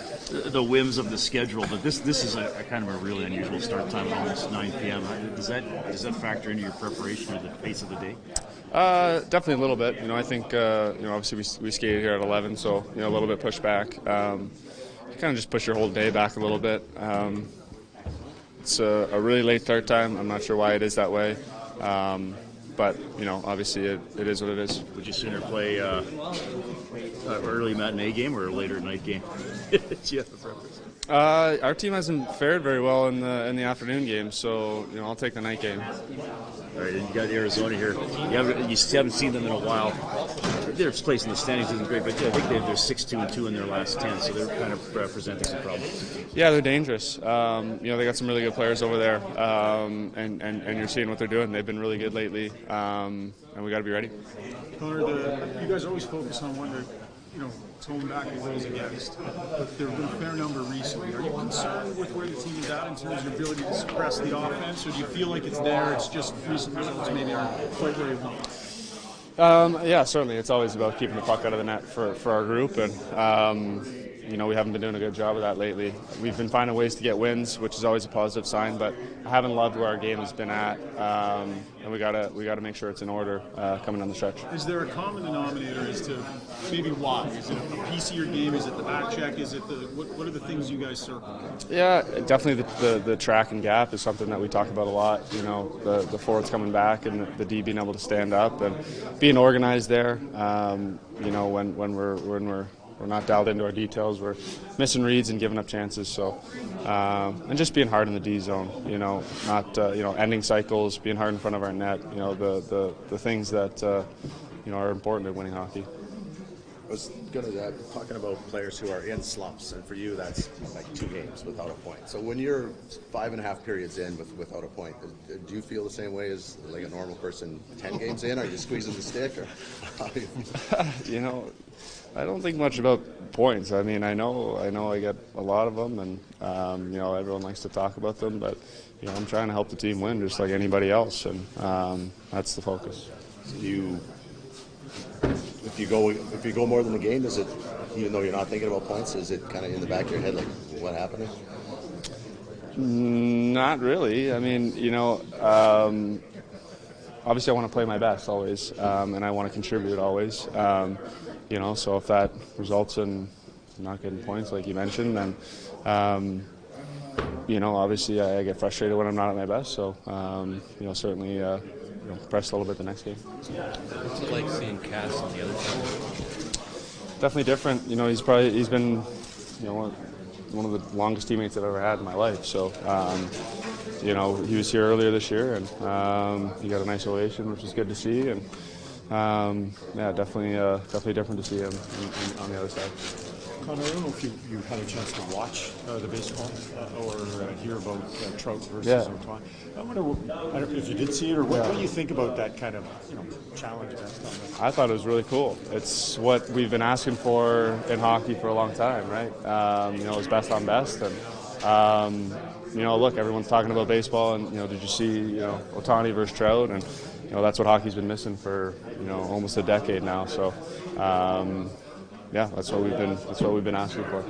The whims of the schedule, but this is a kind of a really unusual start time, almost 9 p.m. Does that factor into your preparation or the pace of the day? Definitely a little bit. I think obviously we skated here at 11, so a little bit pushed back. You kind of just push your whole day back a little bit. It's a really late start time. I'm not sure why it is that way. But obviously it is what it is. Would you sooner play an early matinee game or a later night game? Do you have a preference? Our team hasn't fared very well in the afternoon game, so I'll take the night game. All right, and you got Arizona here. You haven't seen them in a while. Their place in the standings isn't great, but I think they're 6-2-2 in their last 10, so they're kind of presenting some problems. Yeah, they're dangerous. They got some really good players over there, and you're seeing what they're doing. They've been really good lately, and we got to be ready. Connor, you guys always focus on when they're tone back the goals against, but there have been a fair number recently. Are you concerned with where the team is at in terms of your ability to suppress the offense, or do you feel like it's there, it's just recent results maybe aren't quite where you want? Yeah, certainly. It's always about keeping the puck out of the net for our group, and we haven't been doing a good job of that lately. We've been finding ways to get wins, which is always a positive sign, but I haven't loved where our game has been at, and we gotta make sure it's in order coming down the stretch. Is there a common denominator as to maybe why? Is it a piece of your game? Is it the back check? Is it what are the things you guys circle? Yeah, definitely the track and gap is something that we talk about a lot. The forwards coming back and the D being able to stand up and being organized there. When we're not dialed into our details, we're missing reads and giving up chances. So, and just being hard in the D zone. Not ending cycles, being hard in front of our net. The things that are important in winning hockey. I was going to talking about players who are in slumps, and for you, that's like 2 games without a point. So when you're 5.5 periods in without a point, do you feel the same way as like a normal person 10 games in? Are you squeezing the stick? Or I don't think much about points. I mean, I know I get a lot of them, and everyone likes to talk about them. But I'm trying to help the team win, just like anybody else, and that's the focus. If you go more than a game, is it, even though you're not thinking about points, is it kind of in the back of your head like what happened? Not really. I mean, obviously I want to play my best always, and I want to contribute always. So if that results in not getting points, like you mentioned, then obviously I get frustrated when I'm not at my best. So certainly press a little bit the next game. What's it like seeing Cass on the other team? Definitely different. He's been one of the longest teammates I've ever had in my life. So he was here earlier this year, and he got a nice ovation, which is good to see. And definitely different to see him on the other side. Connor, I don't know if you had a chance to watch the baseball or hear about Trout versus Otani. I wonder if you did see it, or what do you think about that kind of challenge? I thought it was really cool. It's what we've been asking for in hockey for a long time, right? It's best on best, and look, everyone's talking about baseball, and did you see Otani versus Trout, and that's what hockey's been missing for almost a decade now. So. That's what we've been asking for.